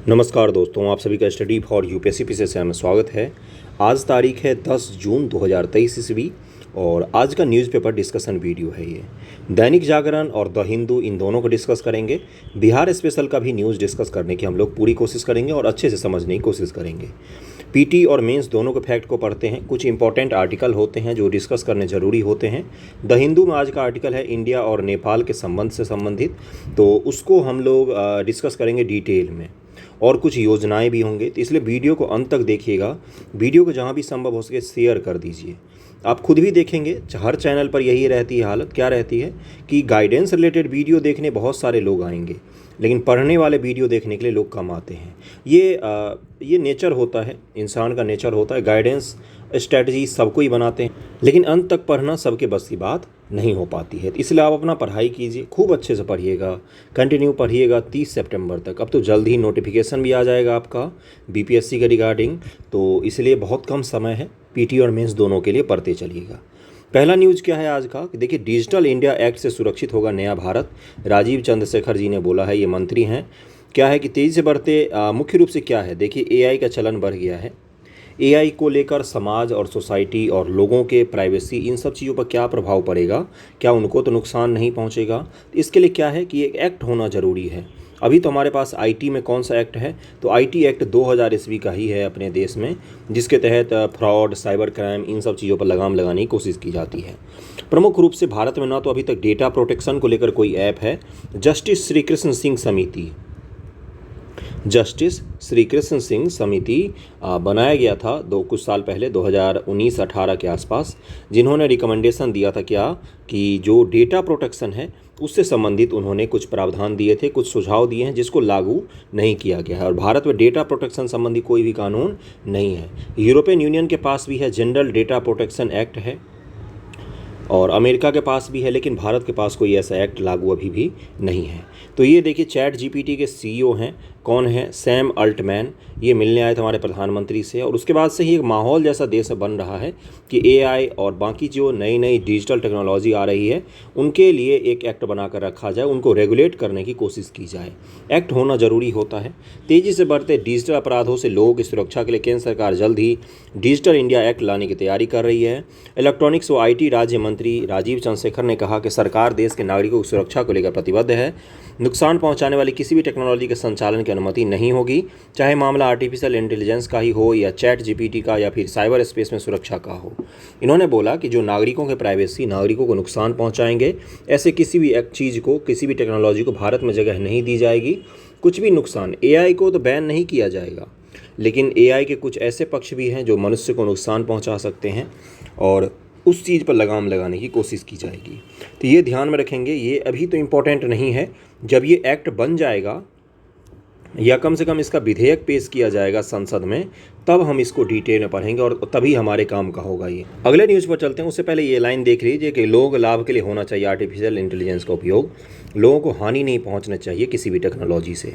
नमस्कार दोस्तों, आप सभी का स्टडी फॉर यूपीएससी पीसीएस में स्वागत है। आज तारीख है 10 जून 2023 ईस्वी और आज का न्यूज़पेपर डिस्कशन वीडियो है ये। दैनिक जागरण और द हिंदू इन दोनों को डिस्कस करेंगे। बिहार स्पेशल का भी न्यूज़ डिस्कस करने की हम लोग पूरी कोशिश करेंगे और अच्छे से समझने की कोशिश करेंगे। पीटी और मेंस दोनों के फैक्ट को पढ़ते हैं। कुछ इंपॉर्टेंट आर्टिकल होते हैं जो डिस्कस करने ज़रूरी होते हैं। द हिंदू में आज का आर्टिकल है इंडिया और नेपाल के संबंध से संबंधित, तो उसको हम लोग डिस्कस करेंगे डिटेल में और कुछ योजनाएं भी होंगे, तो इसलिए वीडियो को अंत तक देखिएगा। वीडियो को जहां भी संभव हो सके शेयर कर दीजिए। आप खुद भी देखेंगे, हर चैनल पर यही रहती है हालत। क्या रहती है कि गाइडेंस रिलेटेड वीडियो देखने बहुत सारे लोग आएंगे, लेकिन पढ़ने वाले वीडियो देखने के लिए लोग कम आते हैं। ये नेचर होता है, इंसान का नेचर होता है। गाइडेंस स्ट्रेटजी सबको ही बनाते हैं, लेकिन अंत तक पढ़ना सबके बस की बात नहीं हो पाती है। इसलिए आप अपना पढ़ाई कीजिए, खूब अच्छे से पढ़िएगा, कंटिन्यू पढ़िएगा 30 सितंबर तक। अब तो जल्द ही नोटिफिकेशन भी आ जाएगा आपका बीपीएससी के रिगार्डिंग, तो इसलिए बहुत कम समय है। पीटी और मेंस दोनों के लिए पढ़ते चलिएगा। पहला न्यूज़ क्या है आज का, देखिए, डिजिटल इंडिया एक्ट से सुरक्षित होगा नया भारत। राजीव चंद्रशेखर जी ने बोला है, ये मंत्री हैं। क्या है कि तेज़ी से बढ़ते मुख्य रूप से क्या है, देखिए, एआई का चलन बढ़ गया है। एआई को लेकर समाज और सोसाइटी और लोगों के प्राइवेसी, इन सब चीज़ों पर क्या प्रभाव पड़ेगा, क्या उनको तो नुकसान नहीं पहुंचेगा। इसके लिए क्या है कि एक एक्ट होना ज़रूरी है। अभी तो हमारे पास आईटी में कौन सा एक्ट है, तो आईटी एक्ट 2000 ईस्वी का ही है अपने देश में, जिसके तहत फ्रॉड, साइबर क्राइम, इन सब चीज़ों पर लगाम लगाने की कोशिश की जाती है। प्रमुख रूप से भारत में ना तो अभी तक डेटा प्रोटेक्शन को लेकर कोई ऐप है। जस्टिस श्री कृष्ण सिंह समिति बनाया गया था कुछ साल पहले 2019-18 के आसपास, जिन्होंने रिकमेंडेशन दिया था क्या कि जो डेटा प्रोटेक्शन है उससे संबंधित उन्होंने कुछ प्रावधान दिए थे, कुछ सुझाव दिए हैं जिसको लागू नहीं किया गया है। और भारत में डेटा प्रोटेक्शन संबंधी कोई भी कानून नहीं है। यूरोपियन यूनियन के पास भी है, जनरल डेटा प्रोटेक्शन एक्ट है, और अमेरिका के पास भी है, लेकिन भारत के पास कोई ऐसा एक्ट लागू अभी भी नहीं है। तो ये देखिए, चैट जीपीटी के सीईओ हैं, कौन है, सैम अल्टमैन। ये मिलने आए थे हमारे प्रधानमंत्री से, और उसके बाद से ही एक माहौल जैसा देश में बन रहा है कि एआई और बाकी जो नई नई डिजिटल टेक्नोलॉजी आ रही है उनके लिए एक एक्ट बनाकर रखा जाए, उनको रेगुलेट करने की कोशिश की जाए। एक्ट होना ज़रूरी होता है। तेज़ी से बढ़ते डिजिटल अपराधों से लोगों की सुरक्षा के लिए केंद्र सरकार जल्द ही डिजिटल इंडिया एक्ट लाने की तैयारी कर रही है। इलेक्ट्रॉनिक्स व आईटी राज्य मंत्री राजीव चंद्रशेखर ने कहा कि सरकार देश के नागरिकों की सुरक्षा को लेकर प्रतिबद्ध है। नुकसान पहुंचाने वाली किसी भी टेक्नोलॉजी के संचालन की अनुमति नहीं होगी, चाहे मामला आर्टिफिशियल इंटेलिजेंस का ही हो या चैट जीपीटी का या फिर साइबर स्पेस में सुरक्षा का हो। इन्होंने बोला कि जो नागरिकों के प्राइवेसी, नागरिकों को नुकसान पहुंचाएंगे, ऐसे किसी भी एक चीज़ को, किसी भी टेक्नोलॉजी को भारत में जगह नहीं दी जाएगी। कुछ भी नुकसान, एआई को तो बैन नहीं किया जाएगा, लेकिन एआई के कुछ ऐसे पक्ष भी हैं जो मनुष्य को नुकसान पहुंचा सकते हैं, और उस चीज़ पर लगाम लगाने की कोशिश की जाएगी। तो ये ध्यान में रखेंगे। ये अभी तो इम्पोर्टेंट नहीं है, जब ये एक्ट बन जाएगा या कम से कम इसका विधेयक पेश किया जाएगा संसद में, तब हम इसको डिटेल में पढ़ेंगे और तभी हमारे काम का होगा ये। अगले न्यूज़ पर चलते हैं, उससे पहले ये लाइन देख लीजिए कि लोग लाभ के लिए होना चाहिए आर्टिफिशियल इंटेलिजेंस का उपयोग, लोगों को हानि नहीं पहुंचना चाहिए किसी भी टेक्नोलॉजी से।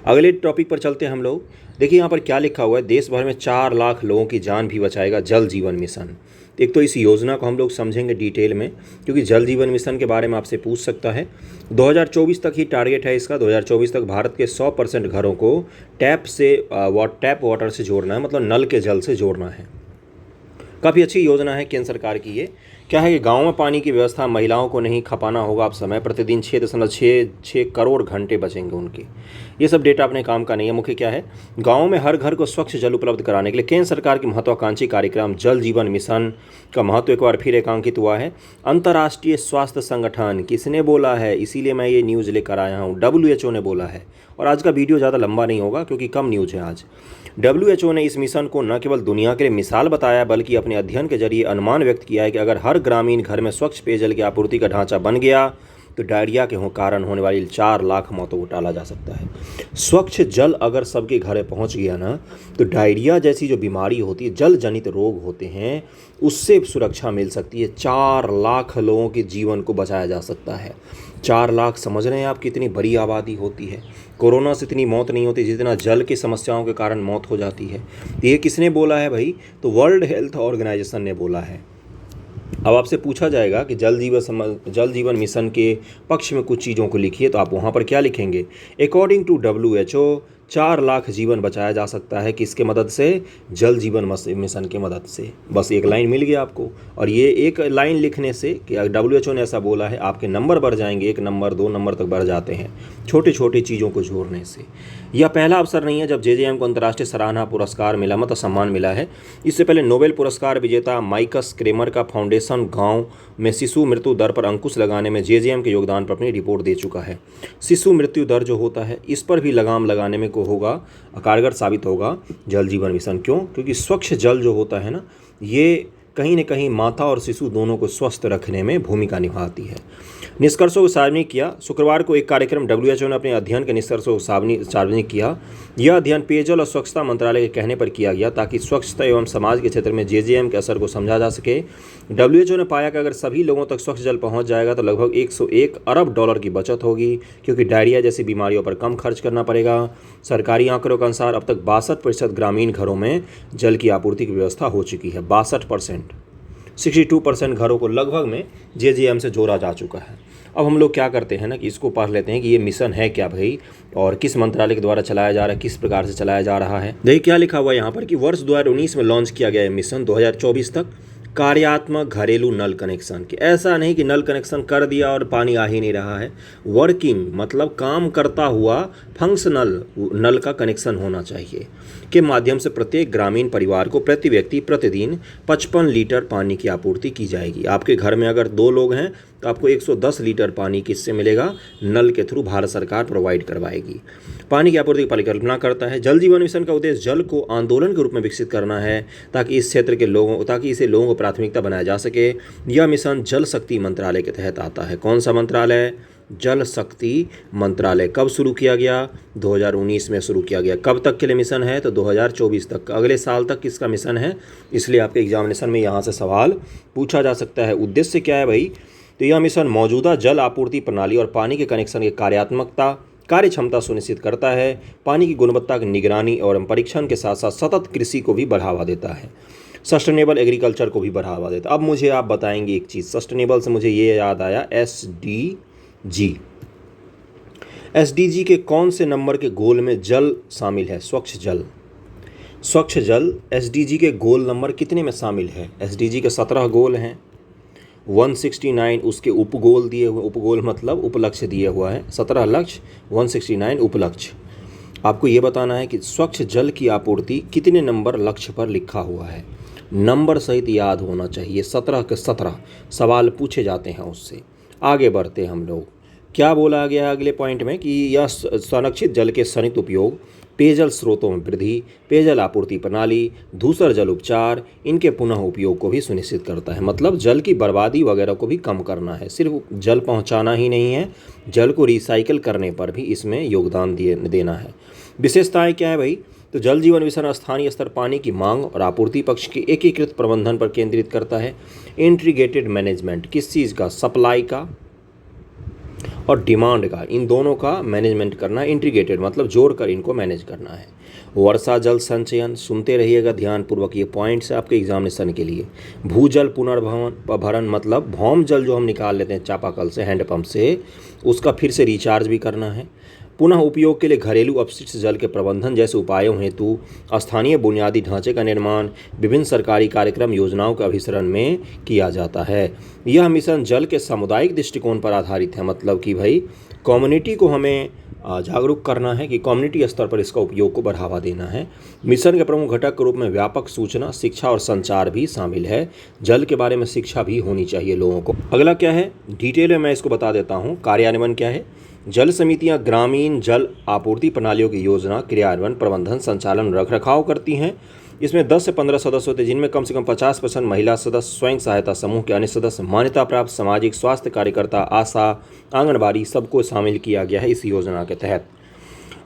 अगले टॉपिक पर चलते हैं हम लोग। देखिए, यहाँ पर क्या लिखा हुआ है, देश भर में 4 लाख लोगों की जान भी बचाएगा जल जीवन मिशन। एक तो इस योजना को हम लोग समझेंगे डिटेल में, क्योंकि जल जीवन मिशन के बारे में आपसे पूछ सकता है। 2024 तक ही टारगेट है इसका। 2024 तक भारत के 100% घरों को टैप वाटर से जोड़ना है, मतलब नल के जल से जोड़ना है। काफ़ी अच्छी योजना है केंद्र सरकार की। ये क्या है कि गाँव में पानी की व्यवस्था महिलाओं को नहीं खपाना होगा अब समय, प्रतिदिन 6.66 करोड़ घंटे बचेंगे उनके। ये सब डेटा अपने काम का नहीं है। मुख्य क्या है, गाँव में हर घर को स्वच्छ जल उपलब्ध कराने के लिए केंद्र सरकार की महत्वाकांक्षी कार्यक्रम जल जीवन मिशन का महत्व एक बार फिर रेखांकित हुआ है। अंतर्राष्ट्रीय स्वास्थ्य संगठन, किसने बोला है, इसीलिए मैं ये न्यूज़ लेकर आया हूँ, WHO ने बोला है। और आज का वीडियो ज़्यादा लंबा नहीं होगा क्योंकि कम न्यूज़ है आज। WHO ने इस मिशन को न केवल दुनिया के लिए मिसाल बताया, बल्कि अपने अध्ययन के जरिए अनुमान व्यक्त किया है कि अगर हर ग्रामीण घर में स्वच्छ पेयजल की आपूर्ति का ढांचा बन गया तो डायरिया के कारण होने वाली 4 लाख मौतों को टाला जा सकता है। स्वच्छ जल अगर सबके घर पहुंच गया ना, तो डायरिया जैसी जो बीमारी होती है, जल जनित रोग होते हैं, उससे सुरक्षा मिल सकती है। 4 लाख लोगों के जीवन को बचाया जा सकता है। 4 लाख, समझ रहे हैं आप कितनी बड़ी आबादी होती है। कोरोना से इतनी मौत नहीं होती जितना जल की समस्याओं के कारण मौत हो जाती है। ये किसने बोला है भाई, तो वर्ल्ड हेल्थ ऑर्गेनाइजेशन ने बोला है। अब आपसे पूछा जाएगा कि जल जीवन मिशन के पक्ष में कुछ चीज़ों को लिखिए, तो आप वहाँ पर क्या लिखेंगे। अकॉर्डिंग टू WHO, 4 लाख जीवन बचाया जा सकता है किसके मदद से? जल जीवन मिशन के मदद से। बस एक लाइन मिल गया आपको, और ये एक लाइन लिखने से कि WHO ने ऐसा बोला है, आपके नंबर बढ़ जाएंगे, 1 नंबर 2 नंबर तक बढ़ जाते हैं छोटे छोटे चीज़ों को जोड़ने से। यह पहला अवसर नहीं है जब JJM को अंतर्राष्ट्रीय सराहना पुरस्कार मिला, मतलब सम्मान मिला है। इससे पहले नोबेल पुरस्कार विजेता माइकस क्रेमर का फाउंडेशन गाँव में शिशु मृत्यु दर पर अंकुश लगाने में JJM के योगदान पर अपनी रिपोर्ट दे चुका है। शिशु मृत्यु दर जो होता है, इस पर भी लगाम लगाने में को होगा, कारगर साबित होगा जल जीवन मिशन। क्यों? क्योंकि स्वच्छ जल जो होता है ना, ये कहीं न कहीं माता और शिशु दोनों को स्वस्थ रखने में भूमिका निभाती है। निष्कर्षों को सार्वजनिक किया। शुक्रवार को एक कार्यक्रम WHO ने अपने अध्ययन के निष्कर्षों को सार्वजनिक किया। यह अध्ययन पेयजल और स्वच्छता मंत्रालय के कहने पर किया गया ताकि स्वच्छता एवं समाज के क्षेत्र में JJM के असर को समझा जा सके। WHO ने पाया कि अगर सभी लोगों तक स्वच्छ जल पहुंच जाएगा तो लगभग $101 अरब की बचत होगी, क्योंकि डायरिया जैसी बीमारियों पर कम खर्च करना पड़ेगा। सरकारी आंकड़ों के अनुसार अब तक 62% ग्रामीण घरों में जल की आपूर्ति की व्यवस्था हो चुकी है। 62%, 62% घरों को लगभग में JJM से जोड़ा जा चुका है। अब हम लोग क्या करते हैं ना कि इसको पढ़ लेते हैं कि ये मिशन है क्या भाई, और किस मंत्रालय के द्वारा चलाया जा रहा है, किस प्रकार से चलाया जा रहा है। देखिए क्या लिखा हुआ है यहाँ पर कि वर्ष 2019 में लॉन्च किया गया है मिशन, 2024 तक कार्यात्मक घरेलू नल कनेक्शन। कि ऐसा नहीं कि नल कनेक्शन कर दिया और पानी आ ही नहीं रहा है। वर्किंग मतलब काम करता हुआ फंक्शनल नल का कनेक्शन होना चाहिए, के माध्यम से प्रत्येक ग्रामीण परिवार को प्रति व्यक्ति प्रतिदिन 55 लीटर पानी की आपूर्ति की जाएगी। आपके घर में अगर 2 लोग हैं तो आपको 110 लीटर पानी किससे मिलेगा? नल के थ्रू भारत सरकार प्रोवाइड करवाएगी। पानी की आपूर्ति की परिकल्पना करता है। जल जीवन मिशन का उद्देश्य जल को आंदोलन के रूप में विकसित करना है ताकि इसे लोगों को प्राथमिकता बनाया जा सके। यह मिशन जल शक्ति मंत्रालय के तहत आता है। कौन सा मंत्रालय? जल शक्ति मंत्रालय। कब शुरू किया गया? 2019 में शुरू किया गया। कब तक के लिए मिशन है? तो 2024 तक, अगले साल तक किसका मिशन है? इसलिए आपके एग्जामिनेशन में यहाँ से सवाल पूछा जा सकता है। उद्देश्य क्या है भाई? तो यह मिशन मौजूदा जल आपूर्ति प्रणाली और पानी के कनेक्शन की कार्यक्षमता सुनिश्चित करता है। पानी की गुणवत्ता की निगरानी और परीक्षण के साथ साथ सतत कृषि को भी बढ़ावा देता है। सस्टेनेबल एग्रीकल्चर को भी बढ़ावा देता है। अब मुझे आप बताएंगे एक चीज़, सस्टेनेबल से मुझे ये याद आया, SDG के कौन से नंबर के गोल में जल शामिल है? स्वच्छ जल। स्वच्छ जल SDG के गोल नंबर कितने में शामिल है? SDG के 17 गोल हैं, 169 उसके उपगोल दिए हुए, उपगोल मतलब उपलक्ष्य दिए हुआ है, 17 लक्ष्य, 169 उपलक्ष्य। आपको ये बताना है कि स्वच्छ जल की आपूर्ति कितने नंबर लक्ष्य पर लिखा हुआ है। नंबर सहित याद होना चाहिए। 17 के 17 सवाल पूछे जाते हैं उससे। आगे बढ़ते हम लोग। क्या बोला गया अगले पॉइंट में कि यह संरक्षित जल के सनित उपयोग, पेयजल स्रोतों में वृद्धि, पेयजल आपूर्ति प्रणाली, धूसर जल उपचार, इनके पुनः उपयोग को भी सुनिश्चित करता है। मतलब जल की बर्बादी वगैरह को भी कम करना है। सिर्फ जल पहुंचाना ही नहीं है, जल को रिसाइकिल करने पर भी इसमें योगदान देना है। विशेषताएं क्या है भाई? तो जल जीवन मिशन स्थानीय स्तर पानी की मांग और आपूर्ति पक्ष के एकीकृत प्रबंधन पर केंद्रित करता है। इंटीग्रेटेड मैनेजमेंट, किस चीज़ का? सप्लाई का और डिमांड का, इन दोनों का मैनेजमेंट करना। इंटीग्रेटेड मतलब जोड़कर इनको मैनेज करना है। वर्षा जल संचयन, सुनते रहिएगा ध्यानपूर्वक, ये पॉइंट्स है आपके एग्जामिनेशन के लिए। भूजल पुनर्भरण मतलब भौम जल जो हम निकाल लेते हैं चापाकल से, हैंडपंप से, उसका फिर से रिचार्ज भी करना है। पुनः उपयोग के लिए घरेलू अपशिष्ट जल के प्रबंधन जैसे उपायों हेतु स्थानीय बुनियादी ढांचे का निर्माण विभिन्न सरकारी कार्यक्रम योजनाओं के अभिसरण में किया जाता है। यह मिशन जल के सामुदायिक दृष्टिकोण पर आधारित है। मतलब कि भाई कम्युनिटी को हमें जागरूक करना है कि कम्युनिटी स्तर पर इसका उपयोग को बढ़ावा देना है। मिशन के प्रमुख घटक के रूप में व्यापक सूचना, शिक्षा और संचार भी शामिल है। जल के बारे में शिक्षा भी होनी चाहिए लोगों को। अगला क्या है, डिटेल में मैं इसको बता देता हूँ। कार्यान्वयन क्या है? जल समितियां ग्रामीण जल आपूर्ति प्रणालियों की योजना, क्रियान्वयन, प्रबंधन, संचालन, रखरखाव करती हैं। इसमें 10 से 15 सदस्य होते हैं, जिनमें कम से कम 50% महिला सदस्य, स्वयं सहायता समूह के अन्य सदस्य, मान्यता प्राप्त सामाजिक स्वास्थ्य कार्यकर्ता, आशा, आंगनबाड़ी, सबको शामिल किया गया है इस योजना के तहत।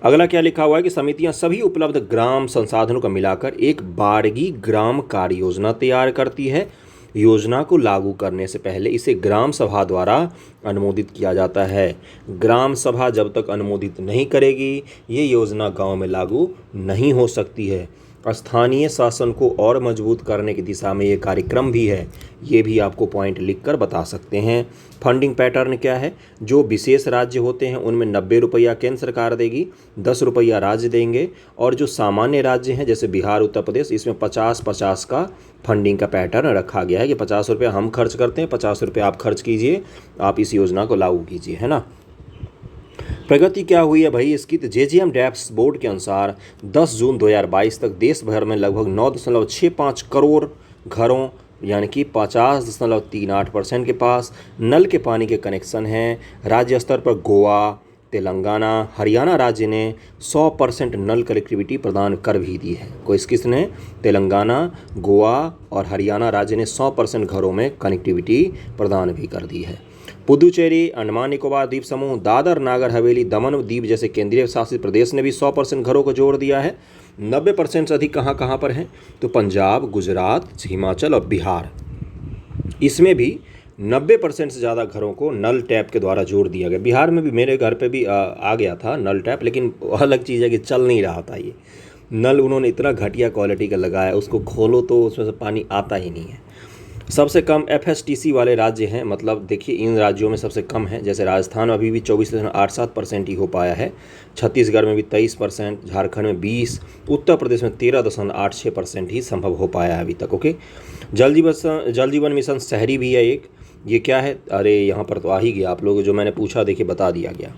अगला क्या लिखा हुआ है कि समितियां सभी उपलब्ध ग्राम संसाधनों को मिलाकर एक बारगी ग्राम कार्य योजना तैयार करती है। योजना को लागू करने से पहले इसे ग्राम सभा द्वारा अनुमोदित किया जाता है। ग्राम सभा जब तक अनुमोदित नहीं करेगी ये योजना गांव में लागू नहीं हो सकती है। स्थानीय शासन को और मजबूत करने की दिशा में ये कार्यक्रम भी है, ये भी आपको पॉइंट लिखकर बता सकते हैं। फंडिंग पैटर्न क्या है, जो विशेष राज्य होते हैं उनमें 90 रुपया केंद्र सरकार देगी, 10 रुपया राज्य देंगे, और जो सामान्य राज्य हैं जैसे बिहार, उत्तर प्रदेश, इसमें 50-50 का फंडिंग का पैटर्न रखा गया है कि 50 रुपया हम खर्च करते हैं, 50 रुपया आप खर्च कीजिए, आप इस योजना को लागू कीजिए, है ना। प्रगति क्या हुई है भाई इसकी, तो जेजीएम डैशबोर्ड के अनुसार 10 जून 2022 तक देश भर में लगभग 9.65 करोड़ घरों यानी कि 50.38% के पास नल के पानी के कनेक्शन हैं। राज्य स्तर पर गोवा, तेलंगाना, हरियाणा राज्य ने 100% नल कनेक्टिविटी प्रदान कर भी दी है। किसने? तेलंगाना, गोवा और हरियाणा राज्य ने 100% घरों में कनेक्टिविटी प्रदान भी कर दी है। पुदुचेरी, अंडमान निकोबार द्वीप समूह, दादर नागर हवेली, दमन और दीव जैसे केंद्रीय शासित प्रदेश ने भी 100% घरों को जोड़ दिया है। 90% से अधिक कहाँ पर हैं, तो पंजाब, गुजरात, हिमाचल और बिहार, इसमें भी 90% से ज़्यादा घरों को नल टैप के द्वारा जोड़ दिया गया। बिहार में भी मेरे घर पे भी आ गया था नल टैप, लेकिन अलग चीज़ है कि चल नहीं रहा था। ये नल उन्होंने इतना घटिया क्वालिटी का लगाया, उसको खोलो तो उसमें से पानी आता ही नहीं है। सबसे कम एफएसटीसी वाले राज्य हैं, मतलब देखिए इन राज्यों में सबसे कम है, जैसे राजस्थान अभी भी 24.87% ही हो पाया है, छत्तीसगढ़ में भी 23%, झारखंड में 20%, उत्तर प्रदेश में 13.86% ही संभव हो पाया है अभी तक। ओके, जल जीवन मिशन शहरी भी है एक, ये क्या है, अरे यहाँ पर तो आ ही गया, आप लोग जो मैंने पूछा देखिए बता दिया गया।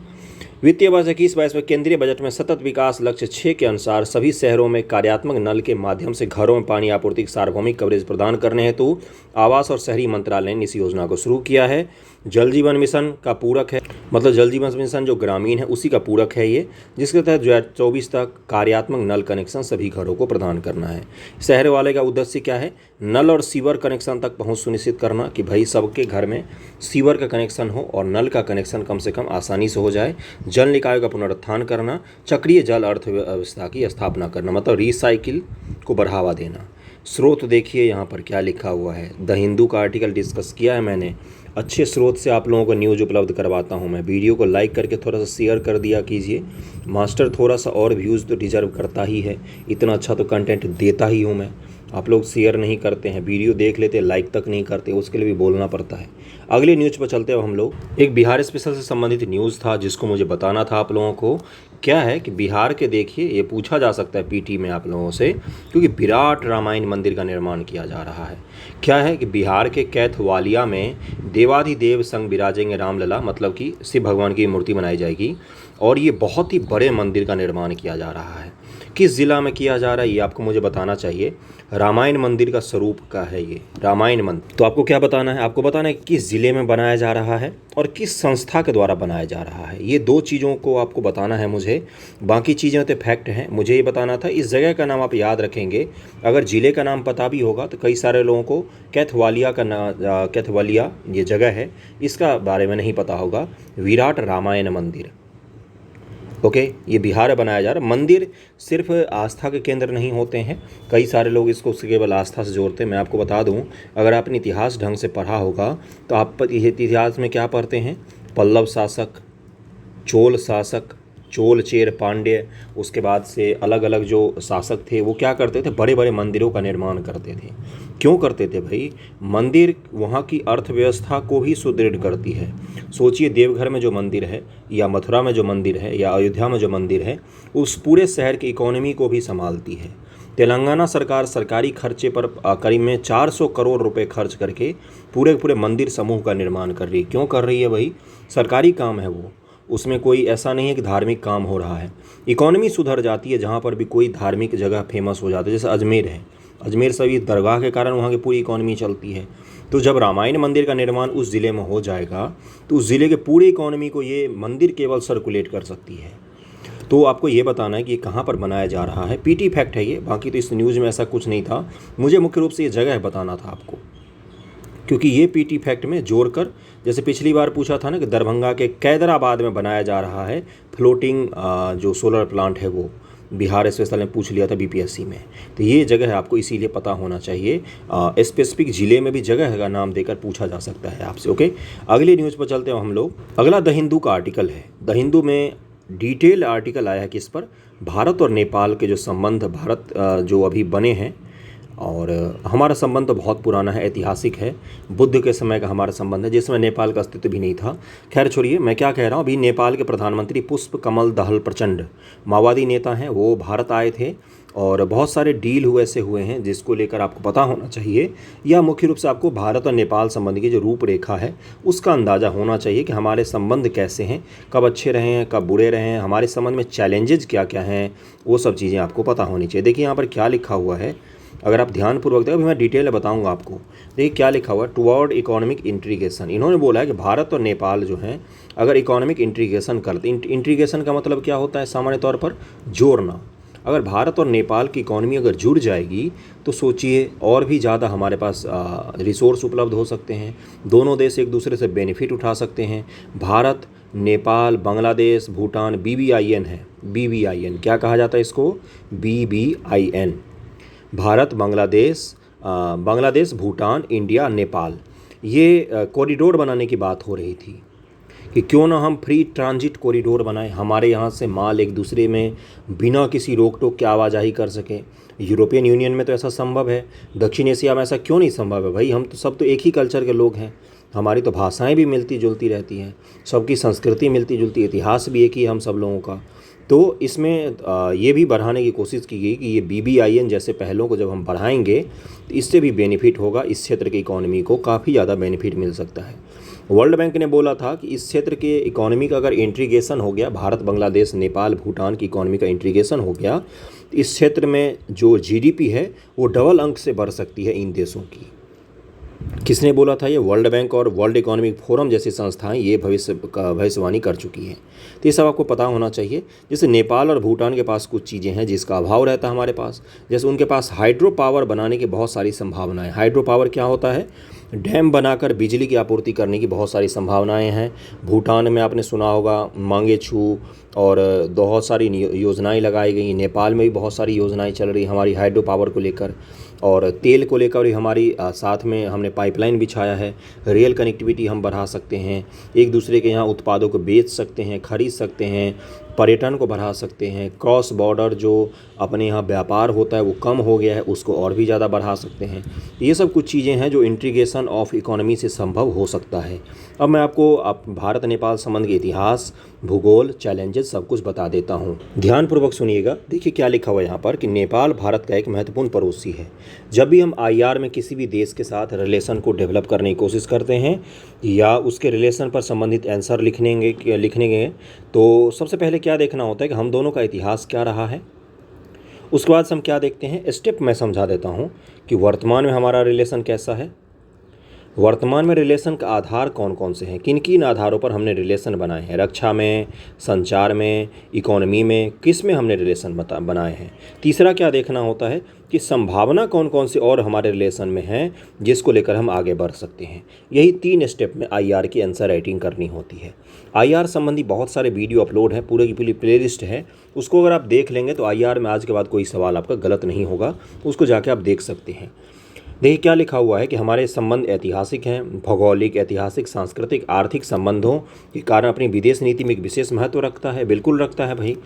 वित्तीय वर्ष 21-22 में केंद्रीय बजट में सतत विकास लक्ष्य 6 के अनुसार सभी शहरों में कार्यात्मक नल के माध्यम से घरों में पानी आपूर्ति की सार्वभौमिक कवरेज प्रदान करने हेतु आवास और शहरी मंत्रालय ने इस योजना को शुरू किया है। जल जीवन मिशन का पूरक है, मतलब जल जीवन मिशन जो ग्रामीण है उसी का पूरक है ये, जिसके तहत 2024 तक कार्यात्मक नल कनेक्शन सभी घरों को प्रदान करना है। शहर वाले का उद्देश्य क्या है, नल और सीवर कनेक्शन तक पहुंच सुनिश्चित करना कि भाई सबके घर में सीवर का कनेक्शन हो और नल का कनेक्शन कम से कम आसानी से हो जाए। जल निकायों का पुनरुत्थान करना, चक्रीय जल अर्थव्यवस्था की स्थापना करना, मतलब रिसाइकिल को बढ़ावा देना। स्रोत देखिए यहाँ पर क्या लिखा हुआ है, द हिंदू का आर्टिकल डिस्कस किया है मैंने। अच्छे स्रोत से आप लोगों को न्यूज़ उपलब्ध करवाता हूँ मैं। वीडियो को लाइक करके थोड़ा सा शेयर कर दिया कीजिए। मास्टर थोड़ा सा और व्यूज़ तो डिजर्व करता ही है, इतना अच्छा तो कंटेंट देता ही हूँ मैं। आप लोग शेयर नहीं करते हैं, वीडियो देख लेते, लाइक तक नहीं करते, उसके लिए भी बोलना पड़ता है। अगले न्यूज़ पर चलते हैं हम लोग। एक बिहार स्पेशल से संबंधित न्यूज़ था जिसको मुझे बताना था आप लोगों को। क्या है कि बिहार के, देखिए ये पूछा जा सकता है पीटी में आप लोगों से, क्योंकि विराट रामायण मंदिर का निर्माण किया जा रहा है। क्या है कि बिहार के कैथवालिया में देवाधिदेव संग विराजेंगे रामलला, मतलब कि शिव भगवान की मूर्ति बनाई जाएगी, और ये बहुत ही बड़े मंदिर का निर्माण किया जा रहा है। किस ज़िला में किया जा रहा है ये आपको मुझे बताना चाहिए। रामायण मंदिर का स्वरूप का है ये रामायण मंदिर। तो आपको क्या बताना है, आपको बताना है किस ज़िले में बनाया जा रहा है और किस संस्था के द्वारा बनाया जा रहा है। ये दो चीज़ों को आपको बताना है मुझे, बाकी चीज़ें तो फैक्ट हैं। मुझे ये बताना था, इस जगह का नाम आप याद रखेंगे। अगर ज़िले का नाम पता भी होगा तो कई सारे लोगों को कैथवालिया ये जगह है इसका बारे में नहीं पता होगा। विराट रामायण मंदिर, ओके, ये बिहार में बनाया जा रहा है। मंदिर सिर्फ आस्था के केंद्र नहीं होते हैं, कई सारे लोग इसको केवल आस्था से जोड़ते हैं। मैं आपको बता दूं, अगर आपने इतिहास ढंग से पढ़ा होगा तो आप इतिहास में क्या पढ़ते हैं, पल्लव शासक, चोल शासक, चोल, चेर, पांड्य, उसके बाद से अलग अलग जो शासक थे वो क्या करते थे, बड़े बड़े मंदिरों का निर्माण करते थे। क्यों करते थे भाई, मंदिर वहाँ की अर्थव्यवस्था को भी सुदृढ़ करती है। सोचिए देवघर में जो मंदिर है, या मथुरा में जो मंदिर है, या अयोध्या में जो मंदिर है, उस पूरे शहर की इकोनॉमी को भी संभालती है। तेलंगाना सरकार सरकारी खर्चे पर करीब में 400 करोड़ रुपए खर्च करके पूरे मंदिर समूह का निर्माण कर रही है। क्यों कर रही है भाई, सरकारी काम है वो, उसमें कोई ऐसा नहीं है कि धार्मिक काम हो रहा है। इकोनॉमी सुधर जाती है जहाँ पर भी कोई धार्मिक जगह फेमस हो जाती है, जैसे अजमेर है, अजमेर सभी दरगाह के कारण वहाँ की पूरी इकोनॉमी चलती है। तो जब रामायण मंदिर का निर्माण उस ज़िले में हो जाएगा तो उस ज़िले के पूरी इकोनॉमी को ये मंदिर केवल सर्कुलेट कर सकती है। तो आपको ये बताना है कि ये कहाँ पर बनाया जा रहा है। पीटी फैक्ट है ये, बाकी तो इस न्यूज़ में ऐसा कुछ नहीं था। मुझे मुख्य रूप से ये जगह बताना था आपको, क्योंकि ये पीटी फैक्ट में जोड़कर, जैसे पिछली बार पूछा था ना कि दरभंगा के कैदराबाद में बनाया जा रहा है फ्लोटिंग जो सोलर प्लांट है, वो बिहार स्पेशल ने पूछ लिया था बीपीएससी में। तो ये जगह है आपको इसीलिए पता होना चाहिए। स्पेसिफिक ज़िले में भी जगह का नाम देकर पूछा जा सकता है आपसे। ओके, अगली न्यूज़ पर चलते हैं हम लोग। अगला द हिंदू का आर्टिकल है। द हिंदू में डिटेल आर्टिकल आया है किस पर, भारत और नेपाल के जो संबंध जो अभी बने हैं, और हमारा संबंध तो बहुत पुराना है, ऐतिहासिक है, बुद्ध के समय का हमारा संबंध है, जिसमें नेपाल का अस्तित्व भी नहीं था। खैर छोड़िए, मैं क्या कह रहा हूँ, अभी नेपाल के प्रधानमंत्री पुष्प कमल दहल प्रचंड माओवादी नेता हैं, वो भारत आए थे और बहुत सारे डील ऐसे हुए हैं जिसको लेकर आपको पता होना चाहिए, या मुख्य रूप से आपको भारत और नेपाल संबंध की जो रूपरेखा है उसका अंदाज़ा होना चाहिए कि हमारे संबंध कैसे हैं, कब अच्छे रहे हैं, कब बुरे रहे हैं, हमारे संबंध में चैलेंजेस क्या क्या हैं, वो सब चीज़ें आपको पता होनी चाहिए। देखिए यहाँ पर क्या लिखा हुआ है, अगर आप ध्यानपूर्वक देखें, अभी मैं डिटेल में बताऊंगा आपको। देखिए क्या लिखा हुआ है, टुवर्ड इकोनॉमिक इंटीग्रेशन। इन्होंने बोला है कि भारत और नेपाल जो हैं अगर इकोनॉमिक इंटीग्रेशन करते, इंटीग्रेशन का मतलब क्या होता है, सामान्य तौर पर जोड़ना। अगर भारत और नेपाल की इकोनॉमी अगर जुड़ जाएगी तो सोचिए और भी ज़्यादा हमारे पास रिसोर्स उपलब्ध हो सकते हैं, दोनों देश एक दूसरे से बेनिफिट उठा सकते हैं। भारत, नेपाल, बांग्लादेश, भूटान, BBIN है, BBIN क्या कहा जाता है इसको, BBIN, भारत, बांग्लादेश, भूटान, इंडिया, नेपाल, ये कॉरिडोर बनाने की बात हो रही थी कि क्यों ना हम फ्री ट्रांजिट कॉरिडोर बनाएं, हमारे यहाँ से माल एक दूसरे में बिना किसी रोक टोक के आवाजाही कर सके। यूरोपियन यूनियन में तो ऐसा संभव है, दक्षिण एशिया में ऐसा क्यों नहीं संभव है भाई, हम तो सब तो एक ही कल्चर के लोग हैं, हमारी तो भाषाएं भी मिलती जुलती रहती हैं, सबकी संस्कृति मिलती जुलती, इतिहास भी एक ही हम सब लोगों का। तो इसमें ये भी बढ़ाने की कोशिश की गई कि ये BBIN जैसे पहलों को जब हम बढ़ाएंगे तो इससे भी बेनिफिट होगा, इस क्षेत्र की इकोनॉमी को काफ़ी ज़्यादा बेनिफिट मिल सकता है। वर्ल्ड बैंक ने बोला था कि इस क्षेत्र के इकोनॉमी का अगर इंटीग्रेशन हो गया, भारत, बांग्लादेश, नेपाल, भूटान की इकोनॉमी का इंटीग्रेशन हो गया, तो इस क्षेत्र में जो GDP है वो डबल अंक से बढ़ सकती है इन देशों की। किसने बोला था ये, वर्ल्ड बैंक और वर्ल्ड इकोनॉमिक फोरम जैसी संस्थाएं ये भविष्यवाणी कर चुकी हैं। तो ये सब आपको पता होना चाहिए। जैसे नेपाल और भूटान के पास कुछ चीज़ें हैं जिसका अभाव रहता है हमारे पास, जैसे उनके पास हाइड्रो पावर बनाने की बहुत सारी संभावनाएं। हाइड्रो पावर क्या होता है, डैम बनाकर बिजली की आपूर्ति करने की बहुत सारी संभावनाएं हैं। भूटान में आपने सुना होगा मांगेछू और बहुत सारी योजनाएं लगाई गई, नेपाल में भी बहुत सारी योजनाएं चल रही हमारी हाइड्रो पावर को लेकर, और तेल को लेकर भी हमारी साथ में हमने पाइपलाइन बिछाया है, रेल कनेक्टिविटी हम बढ़ा सकते हैं, एक दूसरे के यहाँ उत्पादों को बेच सकते हैं, खरीद सकते हैं, पर्यटन को बढ़ा सकते हैं, क्रॉस बॉर्डर जो अपने यहाँ व्यापार होता है वो कम हो गया है उसको और भी ज़्यादा बढ़ा सकते हैं। ये सब कुछ चीज़ें हैं जो इंटीग्रेशन ऑफ इकोनॉमी से संभव हो सकता है। अब मैं आपको भारत नेपाल संबंध के इतिहास, भूगोल, चैलेंजेस सब कुछ बता देता हूँ, ध्यानपूर्वक सुनिएगा। देखिए क्या लिखा हुआ है यहाँ पर कि नेपाल भारत का एक महत्वपूर्ण पड़ोसी है। जब भी हम IR में किसी भी देश के साथ रिलेशन को डेवलप करने की कोशिश करते हैं या उसके रिलेशन पर संबंधित आंसर लिखने तो सबसे पहले क्या देखना होता है कि हम दोनों का इतिहास क्या रहा है। उसके बाद हम क्या देखते हैं, स्टेप मैं समझा देता हूँ कि वर्तमान में हमारा रिलेशन कैसा है, वर्तमान में रिलेशन का आधार कौन कौन से हैं, किन किन आधारों पर हमने रिलेशन बनाए हैं, रक्षा में, संचार में, इकोनॉमी में, किस में हमने रिलेशन बनाए हैं। तीसरा क्या देखना होता है कि संभावना कौन कौन सी और हमारे रिलेशन में है जिसको लेकर हम आगे बढ़ सकते हैं। यही 3 स्टेप में IR की आंसर राइटिंग करनी होती है। IR संबंधी बहुत सारे वीडियो अपलोड है, पूरे की पूरी प्लेलिस्ट है, उसको अगर आप देख लेंगे तो IR में आज के बाद कोई सवाल आपका गलत नहीं होगा, उसको जाके आप देख सकते हैं। देखिए क्या लिखा हुआ है कि हमारे संबंध ऐतिहासिक हैं, भौगोलिक, ऐतिहासिक, सांस्कृतिक, आर्थिक संबंधों के कारण अपनी विदेश नीति में एक विशेष महत्व रखता है, बिल्कुल रखता है भाई।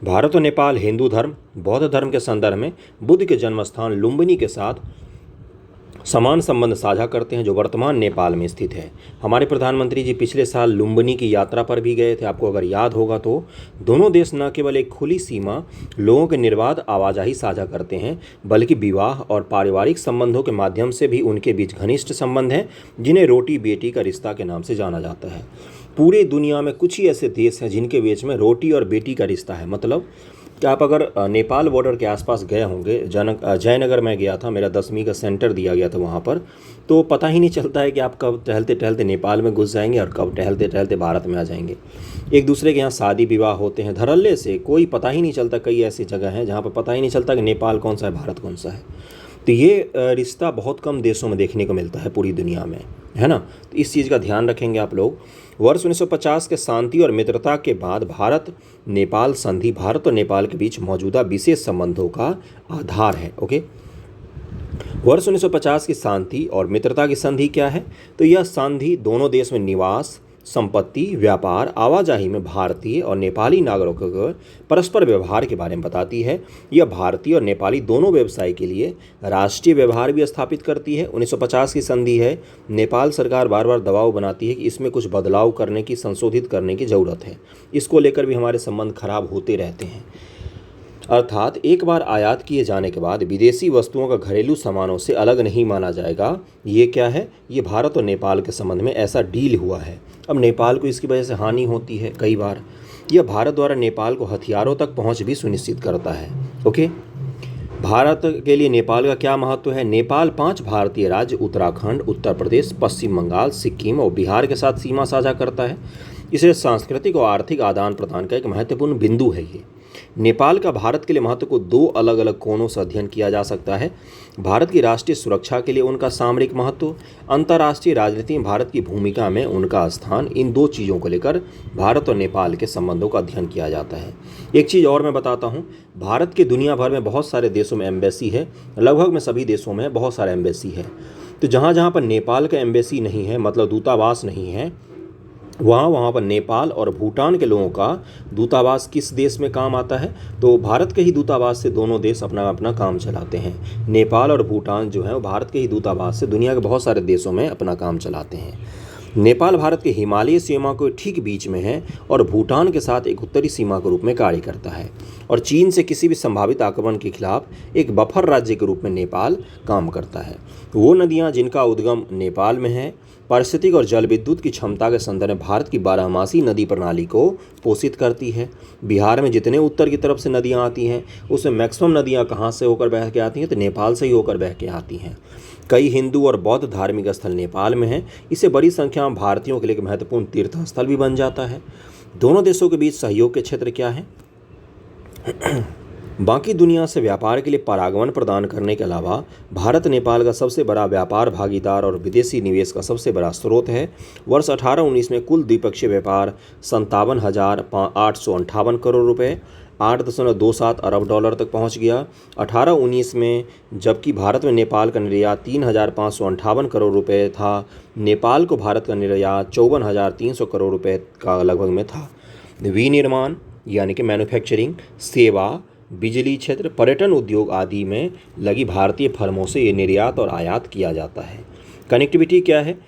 भारत और नेपाल हिंदू धर्म, बौद्ध धर्म के संदर्भ में बुद्ध के जन्म स्थान लुम्बिनी के साथ समान संबंध साझा करते हैं जो वर्तमान नेपाल में स्थित है। हमारे प्रधानमंत्री जी पिछले साल लुम्बिनी की यात्रा पर भी गए थे, आपको अगर याद होगा तो। दोनों देश न केवल एक खुली सीमा, लोगों के निर्बाध आवाजाही साझा करते हैं, बल्कि विवाह और पारिवारिक संबंधों के माध्यम से भी उनके बीच घनिष्ठ संबंध हैं जिन्हें रोटी बेटी का रिश्ता के नाम से जाना जाता है। पूरी दुनिया में कुछ ही ऐसे देश हैं जिनके बीच में रोटी और बेटी का रिश्ता है। मतलब कि आप अगर नेपाल बॉर्डर के आसपास गए होंगे, जयनगर में गया था, मेरा 10वीं का सेंटर दिया गया था वहाँ पर, तो पता ही नहीं चलता है कि आप कब टहलते टहलते नेपाल में घुस जाएंगे और कब टहलते टहलते भारत में आ जाएंगे। एक दूसरे के यहाँ शादी विवाह होते हैं धड़ल्ले से, कोई पता ही नहीं चलता। कई ऐसी जगह हैं जहाँ पर पता ही नहीं चलता कि नेपाल कौन सा है, भारत कौन सा है। तो ये रिश्ता बहुत कम देशों में देखने को मिलता है पूरी दुनिया में, है ना। तो इस चीज़ का ध्यान रखेंगे आप लोग। वर्ष 1950 के शांति और मित्रता के बाद भारत नेपाल संधि भारत और नेपाल के बीच मौजूदा विशेष संबंधों का आधार है। ओके, वर्ष 1950 की शांति और मित्रता की संधि क्या है, तो यह संधि दोनों देश में निवास, संपत्ति, व्यापार, आवाजाही में भारतीय और नेपाली नागरिकों के परस्पर व्यवहार के बारे में बताती है। यह भारतीय और नेपाली दोनों व्यवसाय के लिए राष्ट्रीय व्यवहार भी स्थापित करती है। 1950 की संधि है। नेपाल सरकार बार बार दबाव बनाती है कि इसमें कुछ बदलाव करने की, संशोधित करने की ज़रूरत है। इसको लेकर भी हमारे संबंध खराब होते रहते हैं। अर्थात एक बार आयात किए जाने के बाद विदेशी वस्तुओं का घरेलू सामानों से अलग नहीं माना जाएगा। ये क्या है? ये भारत और नेपाल के संबंध में ऐसा डील हुआ है। अब नेपाल को इसकी वजह से हानि होती है कई बार। यह भारत द्वारा नेपाल को हथियारों तक पहुंच भी सुनिश्चित करता है। ओके, भारत के लिए नेपाल का क्या महत्व है? नेपाल 5 भारतीय राज्य उत्तराखंड, उत्तर प्रदेश, पश्चिम बंगाल, सिक्किम और बिहार के साथ सीमा साझा करता है। इसलिए सांस्कृतिक और आर्थिक आदान प्रदान का एक महत्वपूर्ण बिंदु है ये। नेपाल का भारत के लिए महत्व को 2 अलग अलग कोणों से अध्ययन किया जा सकता है। भारत की राष्ट्रीय सुरक्षा के लिए उनका सामरिक महत्व, अंतर्राष्ट्रीय राजनीति में भारत की भूमिका में उनका स्थान। इन 2 चीज़ों को लेकर भारत और नेपाल के संबंधों का अध्ययन किया जाता है। एक चीज़ और मैं बताता हूँ, भारत के दुनिया भर में बहुत सारे देशों में एम्बेसी है। लगभग में सभी देशों में बहुत सारे एम्बेसी है। तो जहाँ जहाँ पर नेपाल का एम्बेसी नहीं है, मतलब दूतावास नहीं है, वहाँ पर नेपाल और भूटान के लोगों का दूतावास किस देश में काम आता है? तो भारत के ही दूतावास से दोनों देश अपना अपना काम चलाते हैं। नेपाल और भूटान जो है वो भारत के ही दूतावास से दुनिया के बहुत सारे देशों में अपना काम चलाते हैं। नेपाल भारत के हिमालयी सीमा के ठीक बीच में है और भूटान के साथ एक उत्तरी सीमा के रूप में कार्य करता है और चीन से किसी भी संभावित आक्रमण के खिलाफ एक बफर राज्य के रूप में नेपाल काम करता है। वो नदियाँ जिनका उद्गम नेपाल में है, पारिस्थितिक और जल विद्युत की क्षमता के संदर्भ में भारत की 12मासी नदी प्रणाली को पोषित करती है। बिहार में जितने उत्तर की तरफ से नदियाँ आती हैं उसमें मैक्सिमम नदियाँ कहाँ से होकर बह के आती हैं? तो नेपाल से ही होकर बह के आती हैं। कई हिंदू और बौद्ध धार्मिक स्थल नेपाल में हैं। इससे बड़ी संख्या में भारतीयों के लिए एक महत्वपूर्ण तीर्थ स्थल भी बन जाता है। दोनों देशों के बीच सहयोग के क्षेत्र क्या है? बाकी दुनिया से व्यापार के लिए परागमन प्रदान करने के अलावा भारत नेपाल का सबसे बड़ा व्यापार भागीदार और विदेशी निवेश का सबसे बड़ा स्रोत है। वर्ष 18-19 में कुल द्विपक्षीय व्यापार 57,858 करोड़ रुपए, 8.27 अरब डॉलर तक पहुंच गया। 18-19 में जबकि भारत में नेपाल का निर्यात 3,558 करोड़ रुपए था, नेपाल को भारत का निर्यात 54,300 करोड़ रुपए का लगभग में था। विनिर्माण यानी कि मैन्युफैक्चरिंग, सेवा, बिजली क्षेत्र, पर्यटन उद्योग आदि में लगी भारतीय फर्मों से ये निर्यात और आयात किया जाता है। कनेक्टिविटी क्या है?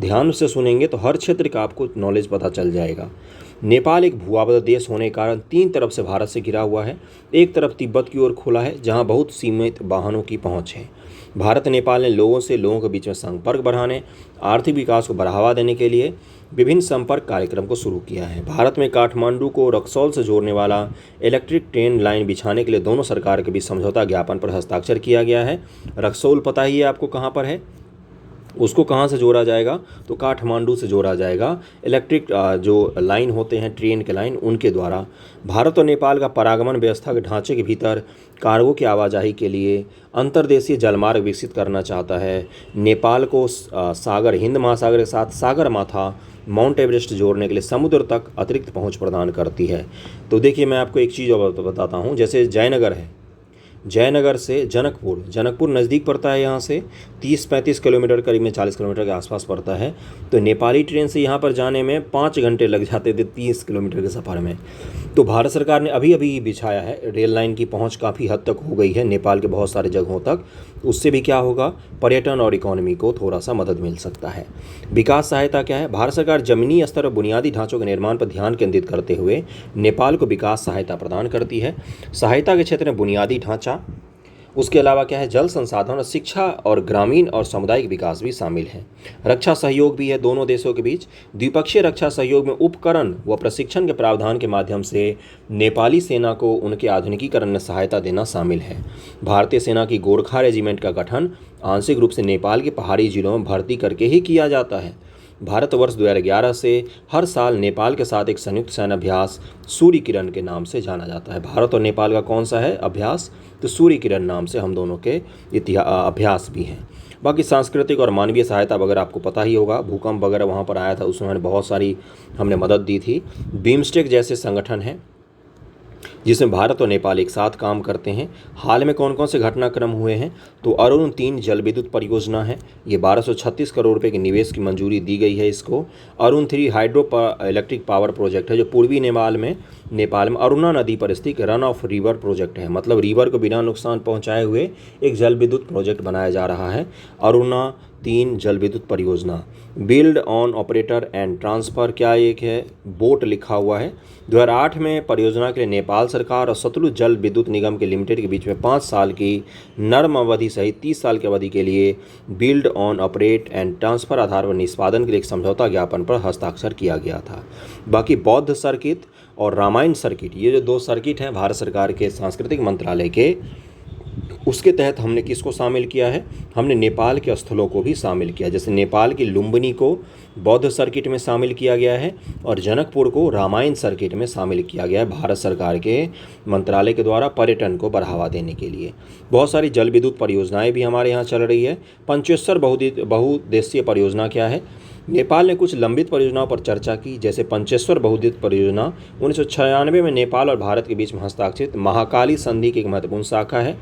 ध्यान से सुनेंगे तो हर क्षेत्र का आपको नॉलेज पता चल जाएगा। नेपाल एक भूआबद्ध देश होने के कारण 3 तरफ से भारत से घिरा हुआ है। एक तरफ तिब्बत की ओर खुला है जहां बहुत सीमित वाहनों की पहुंच है। भारत नेपाल ने लोगों के बीच में संपर्क बढ़ाने, आर्थिक विकास को बढ़ावा देने के लिए विभिन्न संपर्क कार्यक्रम को शुरू किया है। भारत में काठमांडू को रक्सौल से जोड़ने वाला इलेक्ट्रिक ट्रेन लाइन बिछाने के लिए दोनों सरकार के बीच समझौता ज्ञापन पर हस्ताक्षर किया गया है। रक्सौल पता ही है आपको कहाँ पर है? उसको कहाँ से जोड़ा जाएगा? तो काठमांडू से जोड़ा जाएगा। इलेक्ट्रिक जो लाइन होते हैं, ट्रेन के लाइन, उनके द्वारा। भारत और नेपाल का परागमन व्यवस्था के ढांचे के भीतर कार्गो की आवाजाही के लिए अंतर्देशीय जलमार्ग विकसित करना चाहता है। नेपाल को सागर, हिंद महासागर के साथ सागर माथा, माउंट एवरेस्ट जोड़ने के लिए समुद्र तक अतिरिक्त पहुंच प्रदान करती है। तो देखिए, मैं आपको एक चीज़ और बताता हूं। जैसे जयनगर है, जयनगर से जनकपुर नज़दीक पड़ता है। यहाँ से 30-35 किलोमीटर, करीब में 40 किलोमीटर के आसपास पड़ता है। तो नेपाली ट्रेन से यहाँ पर जाने में 5 घंटे लग जाते थे 30 किलोमीटर के सफ़र में। तो भारत सरकार ने अभी अभी बिछाया है। रेल लाइन की पहुँच काफ़ी हद तक हो गई है नेपाल के बहुत सारे जगहों तक। उससे भी क्या होगा? पर्यटन और इकोनॉमी को थोड़ा सा मदद मिल सकता है। विकास सहायता क्या है? भारत सरकार जमीनी स्तर पर बुनियादी ढांचों के निर्माण पर ध्यान केंद्रित करते हुए नेपाल को विकास सहायता प्रदान करती है। सहायता के क्षेत्र में बुनियादी ढांचा, उसके अलावा क्या है? जल संसाधन और शिक्षा और ग्रामीण और सामुदायिक विकास भी शामिल है। रक्षा सहयोग भी है दोनों देशों के बीच। द्विपक्षीय रक्षा सहयोग में उपकरण व प्रशिक्षण के प्रावधान के माध्यम से नेपाली सेना को उनके आधुनिकीकरण में सहायता देना शामिल है। भारतीय सेना की गोरखा रेजिमेंट का गठन आंशिक रूप से नेपाल के पहाड़ी जिलों में भर्ती करके ही किया जाता है। भारत वर्ष 2011 से हर साल नेपाल के साथ एक संयुक्त सैन्य अभ्यास सूर्य किरण के नाम से जाना जाता है। भारत और नेपाल का कौन सा है अभ्यास? तो सूर्य किरण नाम से हम दोनों के अभ्यास भी हैं। बाकी सांस्कृतिक और मानवीय सहायता वगैरह आपको पता ही होगा। भूकंप वगैरह वहाँ पर आया था, उसमें बहुत सारी हमने मदद दी थी। बिम्स्टेक जैसे संगठन हैं जिसमें भारत और नेपाल एक साथ काम करते हैं। हाल में कौन कौन से घटनाक्रम हुए हैं, तो अरुण 3 जल विद्युत परियोजना है, ये 1236 करोड़ रुपए के निवेश की मंजूरी दी गई है इसको। Arun 3 hydro electric power project है जो पूर्वी नेपाल में अरुणा नदी पर स्थित रन ऑफ रिवर प्रोजेक्ट है, मतलब रिवर को बिना नुकसान पहुंचाए हुए एक जल विद्युत प्रोजेक्ट बनाया जा रहा है। अरुणा 3 जल विद्युत परियोजना। Build on operator and transfer, क्या एक है, बोट लिखा हुआ है। 2008 में परियोजना के लिए नेपाल सरकार और सतलुज जल विद्युत निगम के लिमिटेड के बीच में 5 साल की नर्म अवधि सहित 30 साल की अवधि के लिए build on operate and transfer आधार पर निष्पादन के लिए एक समझौता ज्ञापन पर हस्ताक्षर किया गया था। बाकी बौद्ध सर्किट और रामायण सर्किट, ये जो 2 सर्किट हैं भारत सरकार के सांस्कृतिक मंत्रालय के, उसके तहत हमने किसको शामिल किया है, हमने नेपाल के स्थलों को भी शामिल किया। जैसे नेपाल की लुम्बिनी को बौद्ध सर्किट में शामिल किया गया है और जनकपुर को रामायण सर्किट में शामिल किया गया है भारत सरकार के मंत्रालय के द्वारा पर्यटन को बढ़ावा देने के लिए। बहुत सारी जल विद्युत परियोजनाएं भी हमारे यहाँ चल रही है। पंचेश्वर बहुउद्देशीय परियोजना क्या है, नेपाल ने कुछ लंबित परियोजनाओं पर चर्चा की, जैसे पंचेश्वर बहुउद्देशीय परियोजना 1996 में नेपाल और भारत के बीच में हस्ताक्षरित महाकाली संधि की एक महत्वपूर्ण शाखा है।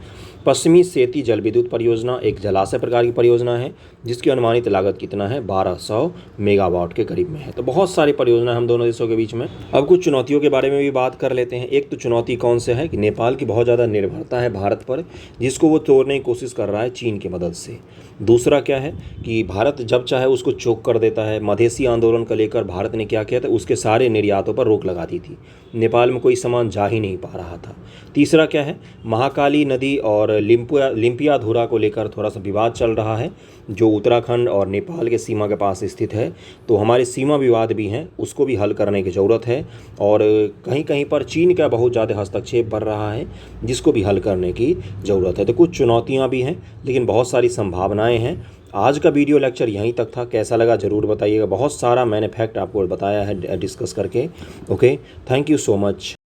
पश्चिमी सेती जल विद्युत परियोजना एक जलाशय प्रकार की परियोजना है जिसकी अनुमानित लागत कितना है, 1200 मेगावाट के करीब में है। तो बहुत सारी परियोजना हम दोनों देशों के बीच में। अब कुछ चुनौतियों के बारे में भी बात कर लेते हैं। एक तो चुनौती कौन से है कि नेपाल की बहुत ज़्यादा निर्भरता है भारत पर, जिसको वो तोड़ने की कोशिश कर रहा है चीन की मदद से। दूसरा क्या है कि भारत जब चाहे उसको चोक कर देता है। मधेसी आंदोलन को लेकर भारत ने क्या किया था, उसके सारे निर्यातों पर रोक लगा दी थी, नेपाल में कोई सामान जा ही नहीं पा रहा था। तीसरा क्या है, महाकाली नदी और लिम्पियाधुरा को लेकर थोड़ा सा विवाद चल रहा है जो उत्तराखंड और नेपाल के सीमा के पास स्थित है। तो हमारे सीमा विवाद भी हैं, उसको भी हल करने की ज़रूरत है। और कहीं कहीं पर चीन का बहुत ज़्यादा हस्तक्षेप बढ़ रहा है जिसको भी हल करने की ज़रूरत है। तो कुछ चुनौतियाँ भी हैं लेकिन बहुत सारी संभावनाएँ हैं। आज का वीडियो लेक्चर यहीं तक था, कैसा लगा ज़रूर बताइएगा। बहुत सारा मैंने फैक्ट आपको बताया है डिस्कस करके। Okay, thank you so much.